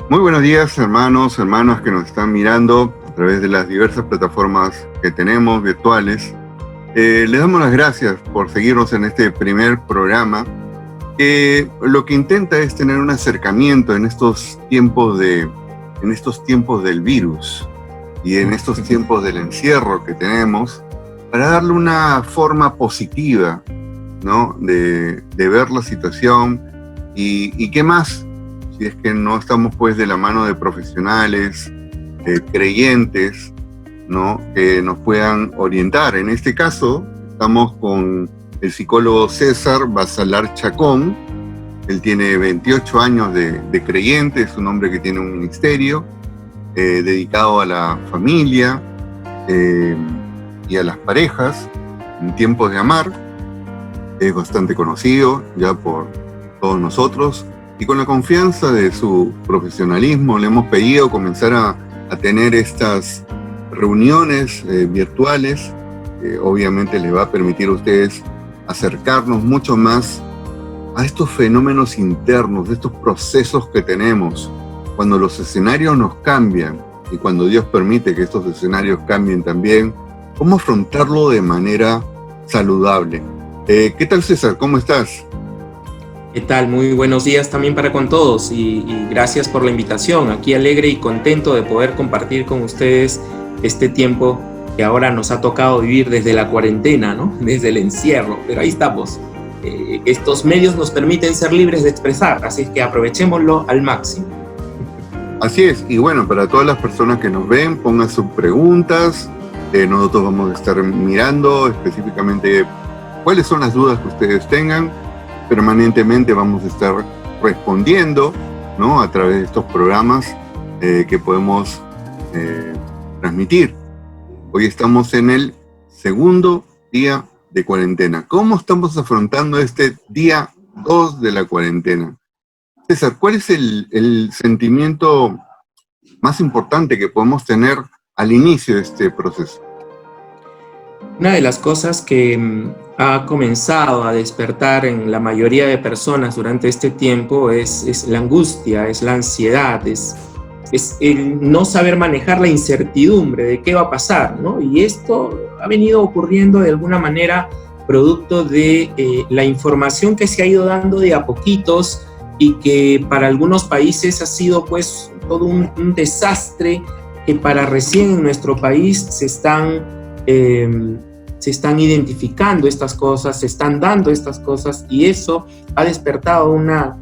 Muy buenos días, hermanos, hermanas que nos están mirando a través de las diversas plataformas que tenemos virtuales. Les damos las gracias por seguirnos en este primer programa, que lo que intenta es tener un acercamiento en estos tiempos del virus y en estos tiempos del encierro que tenemos, para darle una forma positiva, ¿no? de ver la situación y qué más, si es que no estamos pues de la mano de profesionales, creyentes, ¿no? Que nos puedan orientar. En este caso, estamos con el psicólogo César Basalar Chacón. Él tiene 28 años de creyente, es un hombre que tiene un ministerio dedicado a la familia y a las parejas en tiempos de amar. Es bastante conocido ya por todos nosotros, y con la confianza de su profesionalismo le hemos pedido comenzar a tener estas reuniones virtuales, que obviamente les va a permitir a ustedes acercarnos mucho más a estos fenómenos internos, de estos procesos que tenemos, cuando los escenarios nos cambian y cuando Dios permite que estos escenarios cambien también, cómo afrontarlo de manera saludable. ¿Qué tal, César? ¿Cómo estás? ¿Qué tal? Muy buenos días también para con todos y gracias por la invitación. Aquí alegre y contento de poder compartir con ustedes este tiempo que ahora nos ha tocado vivir desde la cuarentena, ¿no? Desde el encierro, pero ahí estamos. Estos medios nos permiten ser libres de expresar, así es que aprovechémoslo al máximo. Así es, y bueno, para todas las personas que nos ven, pongan sus preguntas. Nosotros vamos a estar mirando específicamente cuáles son las dudas que ustedes tengan. Permanentemente vamos a estar respondiendo, ¿no? A través de estos programas que podemos transmitir. Hoy estamos en el segundo día de cuarentena. ¿Cómo estamos afrontando este día 2 de la cuarentena? César, ¿cuál es el sentimiento más importante que podemos tener al inicio de este proceso? Una de las cosas que ha comenzado a despertar en la mayoría de personas durante este tiempo es la angustia, es la ansiedad, es el no saber manejar la incertidumbre de qué va a pasar, ¿no? Y esto ha venido ocurriendo de alguna manera producto de la información que se ha ido dando de a poquitos y que para algunos países ha sido pues todo un desastre, que para recién en nuestro país se están identificando estas cosas, se están dando estas cosas, y eso ha despertado una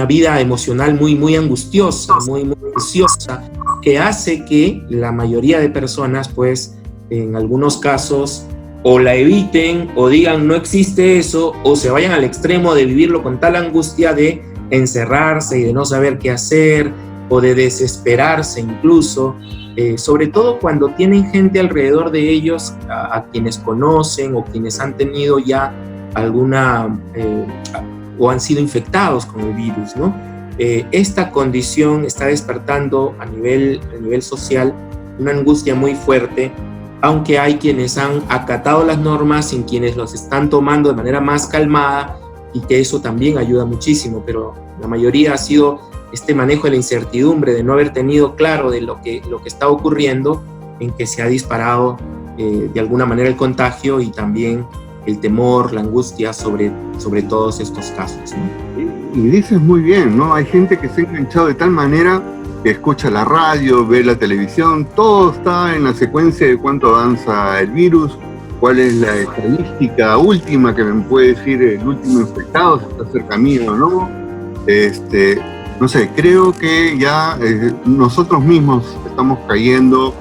vida emocional muy angustiosa, muy ansiosa, que hace que la mayoría de personas, pues, en algunos casos, o la eviten, o digan no existe eso, o se vayan al extremo de vivirlo con tal angustia de encerrarse y de no saber qué hacer, o de desesperarse incluso, sobre todo cuando tienen gente alrededor de ellos a quienes conocen o quienes han tenido ya o han sido infectados con el virus, ¿no? Esta condición está despertando a nivel social una angustia muy fuerte, aunque hay quienes han acatado las normas y quienes los están tomando de manera más calmada, y que eso también ayuda muchísimo, pero la mayoría ha sido este manejo de la incertidumbre, de no haber tenido claro de lo que está ocurriendo, en que se ha disparado de alguna manera el contagio y también el temor, la angustia sobre todos estos casos, ¿no? Y dices muy bien, ¿no? Hay gente que se ha enganchado de tal manera que escucha la radio, ve la televisión, todo está en la secuencia de cuánto avanza el virus, cuál es la estadística última que me puede decir el último infectado, si está cerca mío o no. No sé, creo que ya nosotros mismos estamos cayendo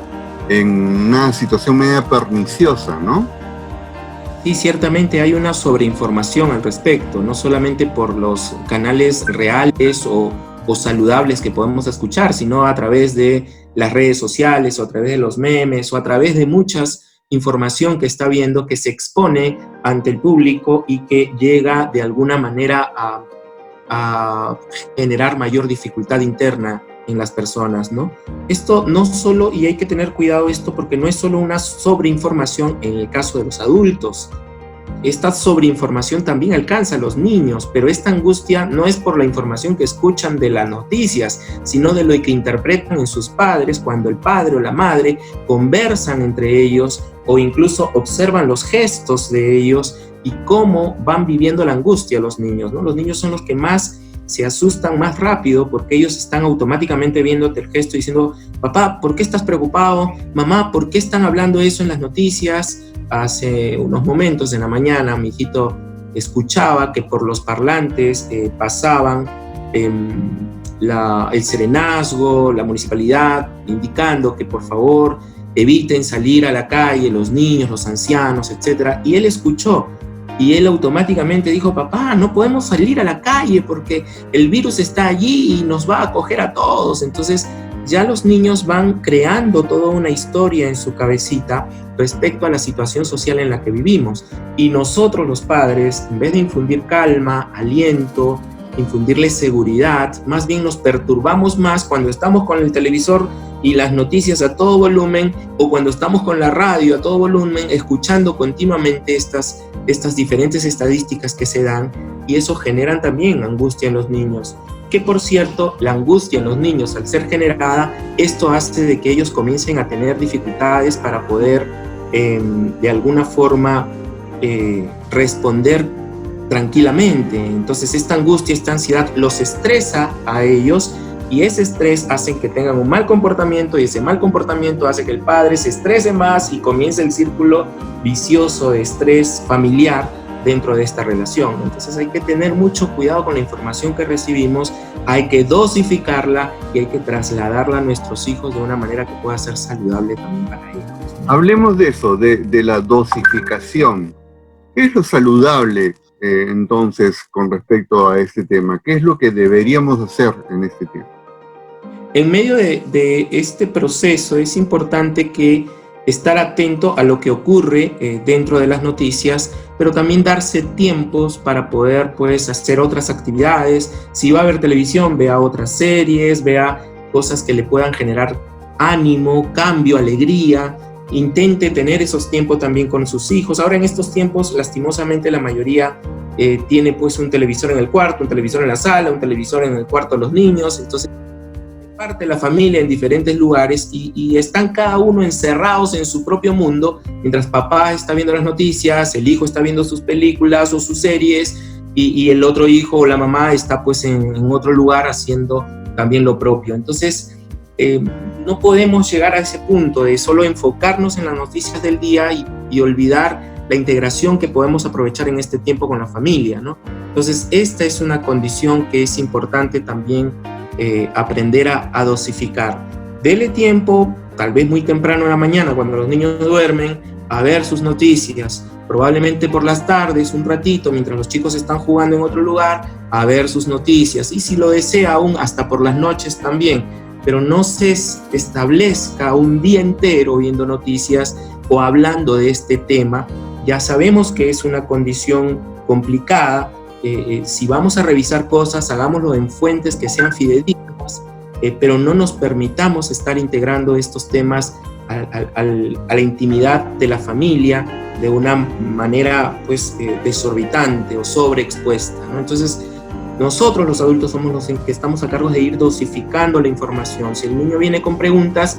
en una situación media perniciosa, ¿no? Sí, ciertamente hay una sobreinformación al respecto, no solamente por los canales reales o saludables que podemos escuchar, sino a través de las redes sociales, o a través de los memes, o a través de muchas información que está viendo, que se expone ante el público y que llega de alguna manera a generar mayor dificultad interna en las personas, ¿no? Esto no solo, y hay que tener cuidado esto, porque no es solo una sobreinformación en el caso de los adultos, esta sobreinformación también alcanza a los niños, pero esta angustia no es por la información que escuchan de las noticias, sino de lo que interpretan en sus padres cuando el padre o la madre conversan entre ellos o incluso observan los gestos de ellos y cómo van viviendo la angustia los niños, ¿no? Los niños son los que más se asustan más rápido porque ellos están automáticamente viéndote el gesto y diciendo: papá, ¿por qué estás preocupado? Mamá, ¿por qué están hablando eso en las noticias? Hace unos momentos en la mañana mi hijito escuchaba que por los parlantes pasaban el serenazgo, la municipalidad, indicando que por favor eviten salir a la calle los niños, los ancianos, etc. Y él escuchó y él automáticamente dijo: papá, no podemos salir a la calle porque el virus está allí y nos va a coger a todos. Entonces ya los niños van creando toda una historia en su cabecita respecto a la situación social en la que vivimos. Y nosotros los padres, en vez de infundir calma, aliento, infundirles seguridad, más bien nos perturbamos más cuando estamos con el televisor y las noticias a todo volumen, o cuando estamos con la radio a todo volumen, escuchando continuamente estas diferentes estadísticas que se dan, y eso generan también angustia en los niños. Que por cierto, la angustia en los niños, al ser generada, esto hace de que ellos comiencen a tener dificultades para poder de alguna forma responder tranquilamente. Entonces esta angustia, esta ansiedad los estresa a ellos, y ese estrés hace que tengan un mal comportamiento, y ese mal comportamiento hace que el padre se estrese más y comience el círculo vicioso de estrés familiar dentro de esta relación. Entonces hay que tener mucho cuidado con la información que recibimos, hay que dosificarla y hay que trasladarla a nuestros hijos de una manera que pueda ser saludable también para ellos. Hablemos de eso, de la dosificación. ¿Qué es lo saludable entonces con respecto a este tema? ¿Qué es lo que deberíamos hacer en este tema? En medio de este proceso es importante que estar atento a lo que ocurre dentro de las noticias, pero también darse tiempos para poder hacer otras actividades. Si va a ver televisión, vea otras series, vea cosas que le puedan generar ánimo, cambio, alegría. Intente tener esos tiempos también con sus hijos. Ahora en estos tiempos, lastimosamente, la mayoría tiene un televisor en el cuarto, un televisor en la sala, un televisor en el cuarto de los niños. Entonces parte la familia en diferentes lugares y están cada uno encerrados en su propio mundo, mientras papá está viendo las noticias, el hijo está viendo sus películas o sus series, y el otro hijo o la mamá está en otro lugar haciendo también lo propio. Entonces no podemos llegar a ese punto de solo enfocarnos en las noticias del día y olvidar la integración que podemos aprovechar en este tiempo con la familia, ¿no? Entonces esta es una condición que es importante también aprender a dosificar. Dele tiempo, tal vez muy temprano en la mañana, cuando los niños duermen, a ver sus noticias. Probablemente por las tardes, un ratito, mientras los chicos están jugando en otro lugar, a ver sus noticias. Y si lo desea aún, hasta por las noches también. Pero no se establezca un día entero viendo noticias o hablando de este tema. Ya sabemos que es una condición complicada. Si vamos a revisar cosas, hagámoslo en fuentes que sean fidedignas, pero no nos permitamos estar integrando estos temas a la intimidad de la familia de una manera desorbitante o sobreexpuesta, ¿no? Entonces nosotros los adultos somos los que estamos a cargo de ir dosificando la información. Si el niño viene con preguntas,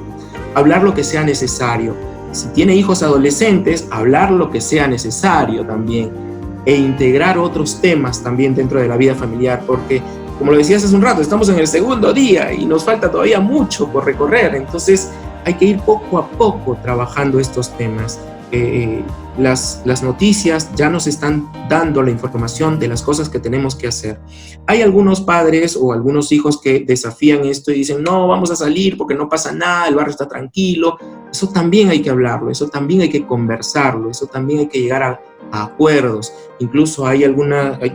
hablar lo que sea necesario. Si tiene hijos adolescentes, hablar lo que sea necesario también, e integrar otros temas también dentro de la vida familiar, porque, como lo decías hace un rato, estamos en el segundo día y nos falta todavía mucho por recorrer. Entonces hay que ir poco a poco trabajando estos temas. Las noticias ya nos están dando la información de las cosas que tenemos que hacer. Hay algunos padres o algunos hijos que desafían esto y dicen: no, vamos a salir porque no pasa nada, el barrio está tranquilo. Eso también hay que hablarlo, eso también hay que conversarlo, eso también hay que llegar a acuerdos. Incluso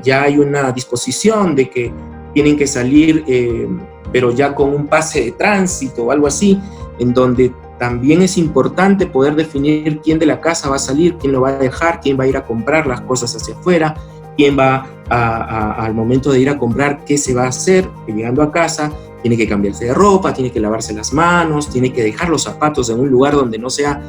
ya hay una disposición de que tienen que salir, pero ya con un pase de tránsito o algo así, en donde también es importante poder definir quién de la casa va a salir, quién lo va a dejar, quién va a ir a comprar las cosas hacia afuera, quién va al momento de ir a comprar, qué se va a hacer, que llegando a casa tiene que cambiarse de ropa, tiene que lavarse las manos, tiene que dejar los zapatos en un lugar donde no sea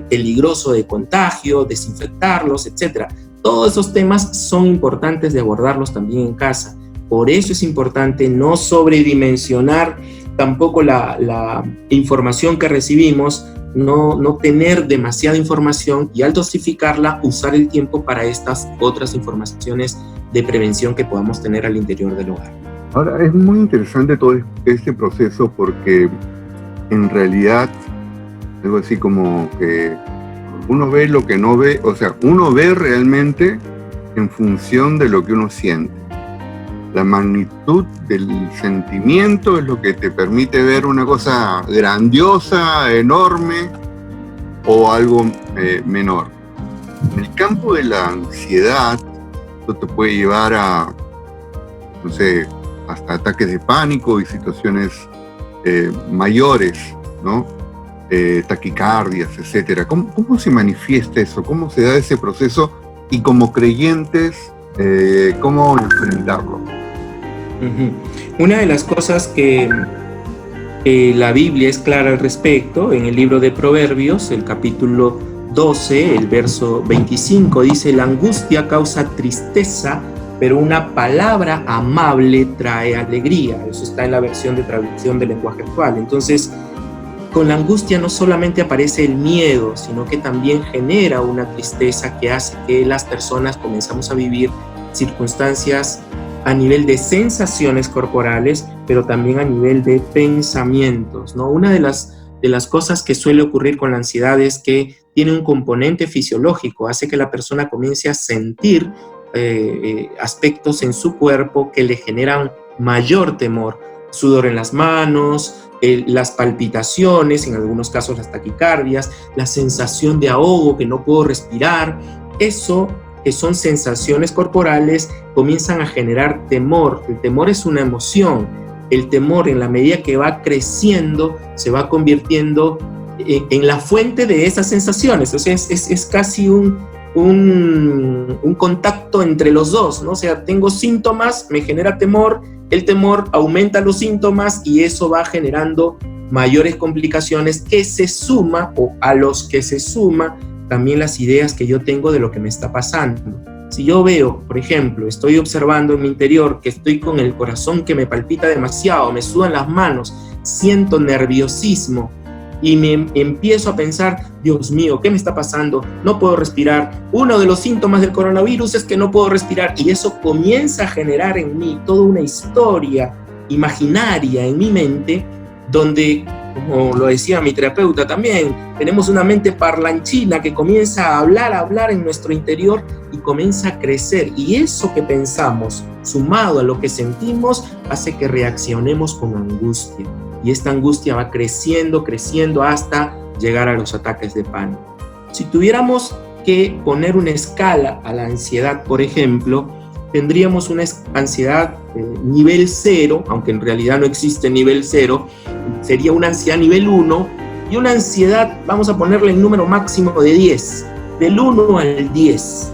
peligroso de contagio, desinfectarlos, etc. Todos esos temas son importantes de abordarlos también en casa. Por eso es importante no sobredimensionar tampoco la información que recibimos, no tener demasiada información y al dosificarla, usar el tiempo para estas otras informaciones de prevención que podamos tener al interior del hogar. Ahora, es muy interesante todo este proceso porque en realidad, algo así como que uno ve lo que no ve, o sea, uno ve realmente en función de lo que uno siente. La magnitud del sentimiento es lo que te permite ver una cosa grandiosa, enorme o algo menor. En el campo de la ansiedad, esto te puede llevar a, no sé, hasta ataques de pánico y situaciones mayores, ¿no? Taquicardias, etcétera. ¿Cómo se manifiesta eso? ¿Cómo se da ese proceso? Y como creyentes, ¿cómo enfrentarlo? Una de las cosas que la Biblia es clara al respecto, en el libro de Proverbios, el capítulo 12, el verso 25, dice: la angustia causa tristeza, pero una palabra amable trae alegría. Eso está en la versión de traducción del lenguaje actual. Entonces, con la angustia no solamente aparece el miedo, sino que también genera una tristeza que hace que las personas comenzamos a vivir circunstancias a nivel de sensaciones corporales, pero también a nivel de pensamientos, ¿no? Una de las cosas que suele ocurrir con la ansiedad es que tiene un componente fisiológico, hace que la persona comience a sentir aspectos en su cuerpo que le generan mayor temor, sudor en las manos, las palpitaciones, en algunos casos las taquicardias, la sensación de ahogo, que no puedo respirar. Eso, que son sensaciones corporales, comienzan a generar temor. El temor es una emoción. El temor, en la medida que va creciendo, se va convirtiendo en la fuente de esas sensaciones. O sea, es casi un contacto entre los dos, ¿no? O sea, tengo síntomas, me genera temor, el temor aumenta los síntomas y eso va generando mayores complicaciones que se suma, o a los que se suma también las ideas que yo tengo de lo que me está pasando. Si yo veo, por ejemplo, estoy observando en mi interior que estoy con el corazón que me palpita demasiado, me sudan las manos, siento nerviosismo y me empiezo a pensar: Dios mío, ¿qué me está pasando? No puedo respirar. Uno de los síntomas del coronavirus es que no puedo respirar, y eso comienza a generar en mí toda una historia imaginaria en mi mente, donde, como lo decía mi terapeuta también, tenemos una mente parlanchina que comienza a hablar en nuestro interior y comienza a crecer. Y eso que pensamos, sumado a lo que sentimos, hace que reaccionemos con angustia. Y esta angustia va creciendo hasta llegar a los ataques de pánico. Si tuviéramos que poner una escala a la ansiedad, por ejemplo, tendríamos una ansiedad nivel 0, aunque en realidad no existe nivel 0, sería una ansiedad nivel 1, y una ansiedad, vamos a ponerle el número máximo de 10, del 1 al 10.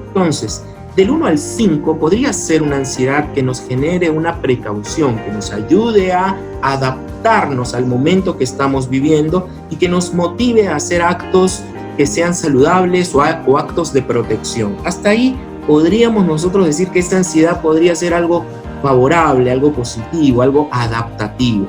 Entonces, del 1 al 5 podría ser una ansiedad que nos genere una precaución, que nos ayude a adaptarnos al momento que estamos viviendo y que nos motive a hacer actos que sean saludables o actos de protección. Hasta ahí podríamos nosotros decir que esta ansiedad podría ser algo favorable, algo positivo, algo adaptativo.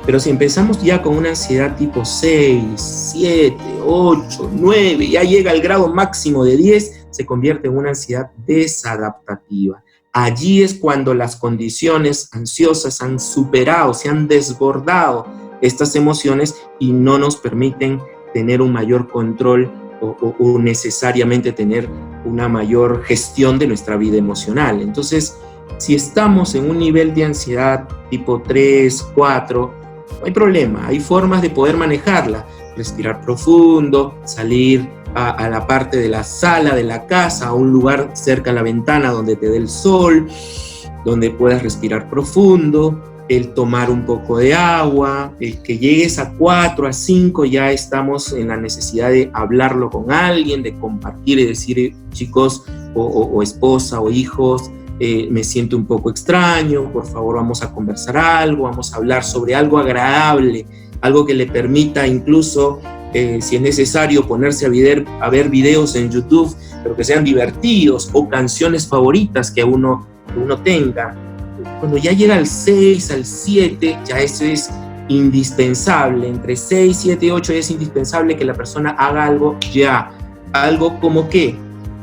Pero si empezamos ya con una ansiedad tipo 6, 7, 8, 9, ya llega al grado máximo de 10, se convierte en una ansiedad desadaptativa. Allí es cuando las condiciones ansiosas han superado, se han desbordado estas emociones y no nos permiten tener un mayor control o necesariamente tener una mayor gestión de nuestra vida emocional. Entonces, si estamos en un nivel de ansiedad tipo 3, 4, no hay problema, hay formas de poder manejarla. Respirar profundo, salir a la parte de la sala de la casa, a un lugar cerca a la ventana donde te dé el sol, donde puedas respirar profundo, el tomar un poco de agua, el que llegues a 4, a 5, ya estamos en la necesidad de hablarlo con alguien, de compartir y decir: chicos, o esposa o hijos, me siento un poco extraño, por favor vamos a conversar algo, vamos a hablar sobre algo agradable, algo que le permita incluso si es necesario ponerse a ver videos en YouTube, pero que sean divertidos, o canciones favoritas que uno tenga. Cuando ya llega al 6, al 7, ya eso es indispensable. Entre 6, 7 y 8 es indispensable que la persona haga algo ya. Algo como ¿qué?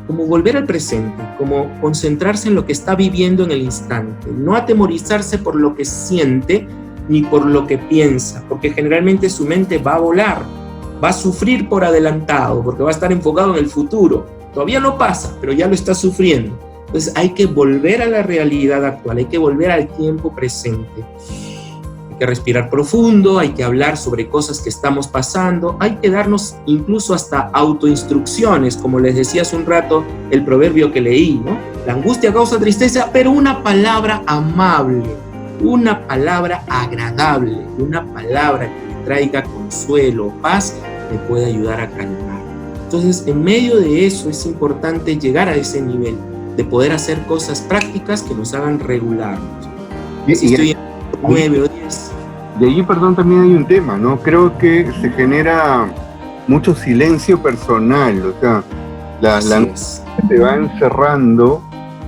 Como volver al presente, como concentrarse en lo que está viviendo en el instante. No atemorizarse por lo que siente ni por lo que piensa, porque generalmente su mente va a volar, va a sufrir por adelantado, porque va a estar enfocado en el futuro. Todavía no pasa, pero ya lo está sufriendo. Entonces hay que volver a la realidad actual, hay que volver al tiempo presente. Hay que respirar profundo, hay que hablar sobre cosas que estamos pasando, hay que darnos incluso hasta autoinstrucciones, como les decía hace un rato el proverbio que leí, ¿no? La angustia causa tristeza, pero una palabra amable, una palabra agradable, una palabra que me traiga consuelo, paz, me puede ayudar a calmar. Entonces, en medio de eso es importante llegar a ese nivel de poder hacer cosas prácticas que nos hagan regularnos. Si estoy en 9 o 10. De allí, perdón, también hay un tema, ¿no? Creo que se genera mucho silencio personal, o sea, la te va encerrando,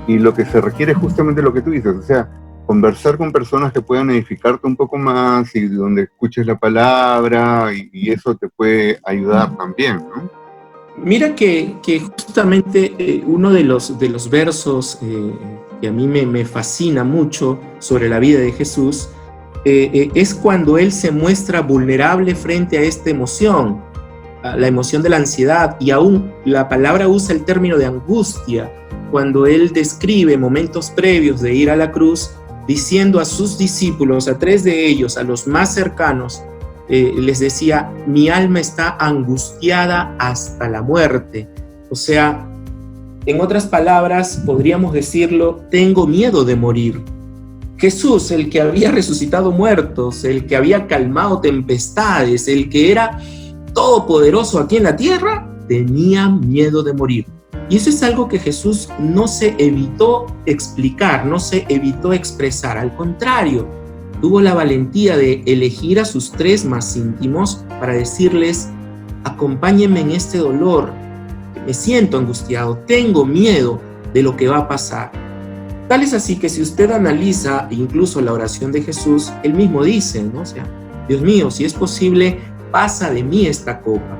y lo que se requiere es justamente lo que tú dices, o sea, conversar con personas que puedan edificarte un poco más y donde escuches la palabra, y eso te puede ayudar también, ¿no? Mira que justamente uno de los versos que a mí me fascina mucho sobre la vida de Jesús es cuando Él se muestra vulnerable frente a esta emoción, a la emoción de la ansiedad, y aún la palabra usa el término de angustia, cuando Él describe momentos previos de ir a la cruz, diciendo a sus discípulos, a 3 de ellos, a los más cercanos, les decía, mi alma está angustiada hasta la muerte. O sea, en otras palabras, podríamos decirlo, tengo miedo de morir. Jesús, el que había resucitado muertos, el que había calmado tempestades, el que era todopoderoso aquí en la tierra, tenía miedo de morir. Y eso es algo que Jesús no se evitó explicar, no se evitó expresar. Al contrario, tuvo la valentía de elegir a sus 3 más íntimos para decirles, acompáñenme en este dolor, me siento angustiado, tengo miedo de lo que va a pasar. Tal es así que si usted analiza incluso la oración de Jesús, él mismo dice, ¿no? O sea, Dios mío, si es posible, pasa de mí esta copa.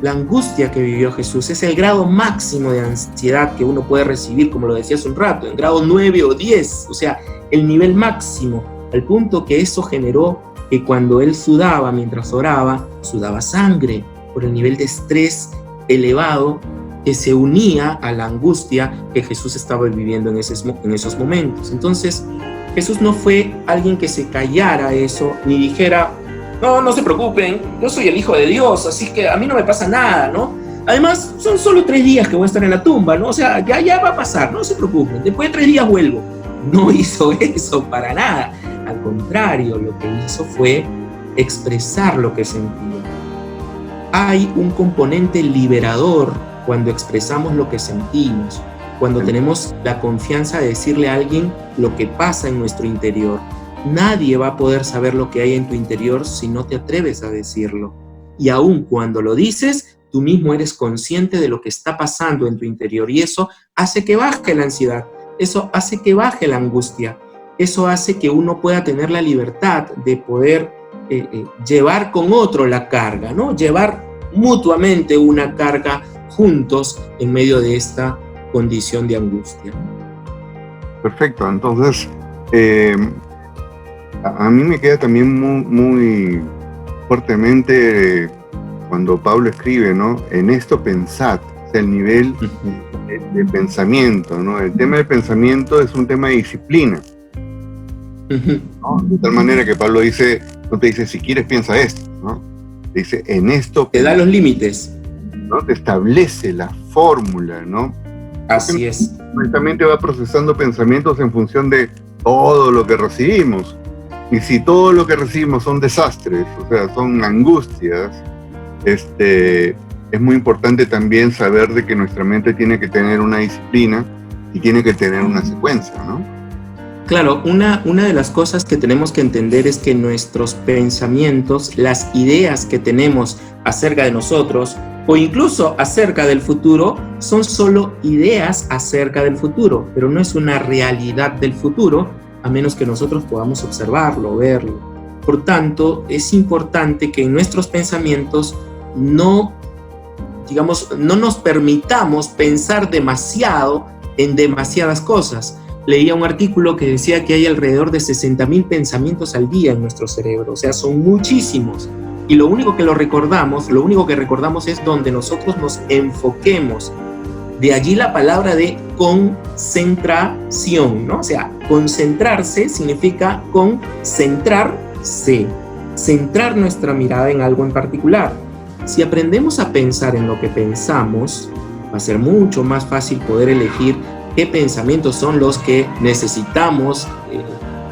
La angustia que vivió Jesús es el grado máximo de ansiedad que uno puede recibir, como lo decía hace un rato, en grado 9 o 10, o sea, el nivel máximo, al punto que eso generó que cuando él sudaba mientras oraba, sudaba sangre por el nivel de estrés elevado que se unía a la angustia que Jesús estaba viviendo en esos momentos. Entonces, Jesús no fue alguien que se callara eso, ni dijera, no se preocupen, yo soy el Hijo de Dios, así que a mí no me pasa nada, ¿no? Además, son solo 3 días que voy a estar en la tumba, ¿no? O sea, ya va a pasar, no se preocupen, después de 3 días vuelvo. No hizo eso para nada. Al contrario, lo que hizo fue expresar lo que sentía. Hay un componente liberador cuando expresamos lo que sentimos, cuando tenemos la confianza de decirle a alguien lo que pasa en nuestro interior. Nadie va a poder saber lo que hay en tu interior si no te atreves a decirlo. Y aun cuando lo dices, tú mismo eres consciente de lo que está pasando en tu interior, y eso hace que baje la ansiedad, eso hace que baje la angustia. Eso hace que uno pueda tener la libertad de poder llevar con otro la carga, ¿no? Llevar mutuamente una carga juntos en medio de esta condición de angustia. Perfecto, entonces a mí me queda también muy fuertemente cuando Pablo escribe, ¿no? En esto pensad, o sea, el nivel de pensamiento, ¿no? El tema del pensamiento es un tema de disciplina. ¿No? De tal manera que Pablo dice, no te dice si quieres piensa esto, ¿no? Te dice en esto. Te da los límites, ¿no? Te establece la fórmula, ¿no? Así es. Nuestra mente va procesando pensamientos en función de todo lo que recibimos. Y si todo lo que recibimos son desastres, o sea, son angustias, es muy importante también saber de que nuestra mente tiene que tener una disciplina y tiene que tener una secuencia, ¿no? Claro, una de las cosas que tenemos que entender es que nuestros pensamientos, las ideas que tenemos acerca de nosotros o incluso acerca del futuro, son solo ideas acerca del futuro, pero no es una realidad del futuro, a menos que nosotros podamos observarlo, verlo. Por tanto, es importante que en nuestros pensamientos no nos permitamos pensar demasiado en demasiadas cosas. Leía un artículo que decía que hay alrededor de 60.000 pensamientos al día en nuestro cerebro, o sea, son muchísimos. Y lo único que recordamos es donde nosotros nos enfoquemos. De allí la palabra de concentración, ¿no? O sea, concentrarse significa concentrarse, centrar nuestra mirada en algo en particular. Si aprendemos a pensar en lo que pensamos, va a ser mucho más fácil poder elegir qué pensamientos son los que necesitamos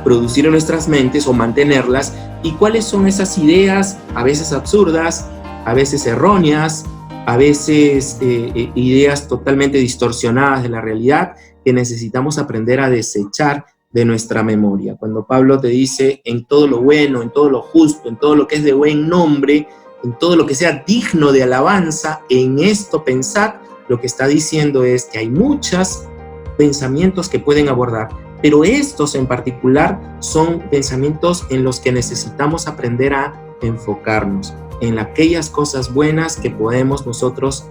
producir en nuestras mentes o mantenerlas, y cuáles son esas ideas, a veces absurdas, a veces erróneas, a veces ideas totalmente distorsionadas de la realidad, que necesitamos aprender a desechar de nuestra memoria. Cuando Pablo te dice, en todo lo bueno, en todo lo justo, en todo lo que es de buen nombre, en todo lo que sea digno de alabanza, en esto pensad, lo que está diciendo es que hay muchos pensamientos que pueden abordar, pero estos en particular son pensamientos en los que necesitamos aprender a enfocarnos, en aquellas cosas buenas que podemos nosotros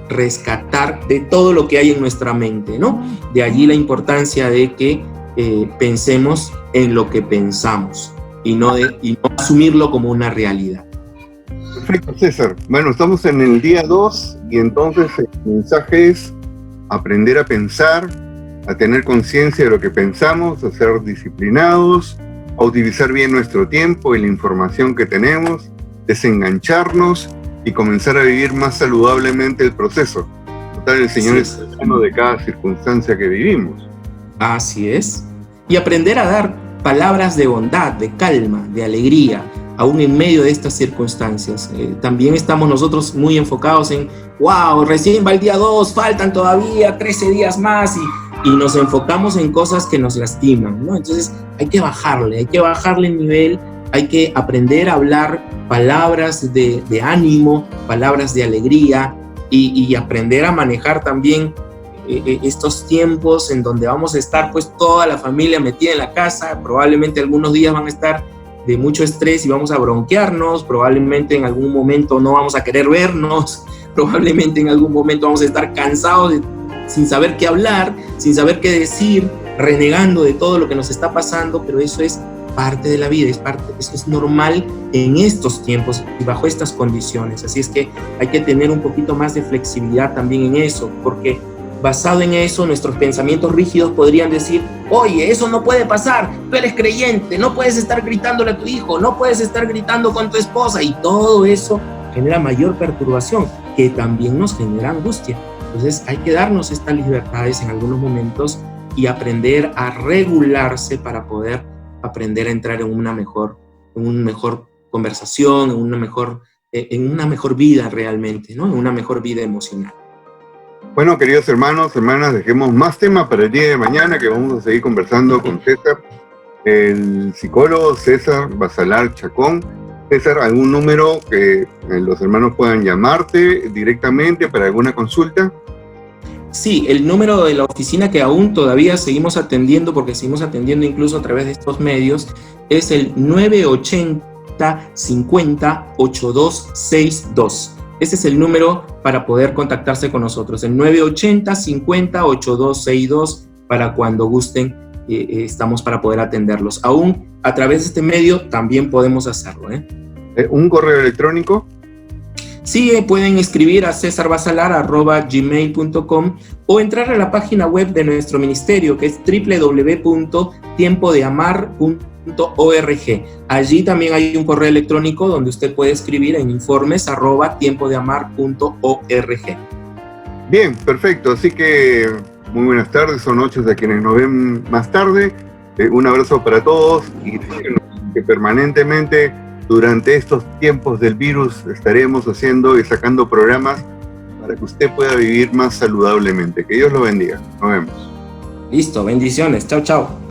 rescatar de todo lo que hay en nuestra mente, ¿no? De allí la importancia de que pensemos en lo que pensamos y no asumirlo como una realidad. Perfecto, César. Bueno, estamos en el día 2 y entonces el mensaje es aprender a pensar, a tener conciencia de lo que pensamos, a ser disciplinados, a utilizar bien nuestro tiempo y la información que tenemos, desengancharnos y comenzar a vivir más saludablemente el proceso. Total, el Señor es cercano de cada circunstancia que vivimos. Así es. Y aprender a dar palabras de bondad, de calma, de alegría, aún en medio de estas circunstancias. También estamos nosotros muy enfocados en, wow, recién va el día 2, faltan todavía 13 días más, y nos enfocamos en cosas que nos lastiman, ¿no? Entonces hay que bajarle el nivel, hay que aprender a hablar palabras de ánimo, palabras de alegría, y aprender a manejar también estos tiempos en donde vamos a estar pues toda la familia metida en la casa. Probablemente algunos días van a estar de mucho estrés y vamos a bronquearnos, probablemente en algún momento no vamos a querer vernos, probablemente en algún momento vamos a estar cansados sin saber qué hablar, sin saber qué decir, renegando de todo lo que nos está pasando, pero eso es parte de la vida, eso es normal en estos tiempos y bajo estas condiciones. Así es que hay que tener un poquito más de flexibilidad también en eso, porque basado en eso, nuestros pensamientos rígidos podrían decir, oye, eso no puede pasar, tú eres creyente, no puedes estar gritándole a tu hijo, no puedes estar gritando con tu esposa, y todo eso genera mayor perturbación, que también nos genera angustia. Entonces hay que darnos estas libertades en algunos momentos y aprender a regularse para poder aprender a entrar en una mejor conversación, en una mejor vida realmente, ¿no? En una mejor vida emocional. Bueno, queridos hermanos, hermanas, dejemos más temas para el día de mañana, que vamos a seguir conversando con César, el psicólogo César Basalar Chacón. César, ¿algún número que los hermanos puedan llamarte directamente para alguna consulta? Sí, el número de la oficina que aún todavía seguimos atendiendo, porque seguimos atendiendo incluso a través de estos medios, es el 980-50-8262. Ese es el número para poder contactarse con nosotros, el 980-50-8262, para cuando gusten, estamos para poder atenderlos. Aún a través de este medio también podemos hacerlo. ¿Un correo electrónico? Sí, pueden escribir a cesarbasalar@gmail.com o entrar a la página web de nuestro ministerio, que es www.tiempodeamar.org. Allí también hay un correo electrónico donde usted puede escribir en informes@tiempodeamar.org. Bien, perfecto. Así que muy buenas tardes o noches a quienes nos ven más tarde. Un abrazo para todos y que permanentemente durante estos tiempos del virus estaremos haciendo y sacando programas para que usted pueda vivir más saludablemente. Que Dios lo bendiga. Nos vemos. Listo, bendiciones. Chao, chao.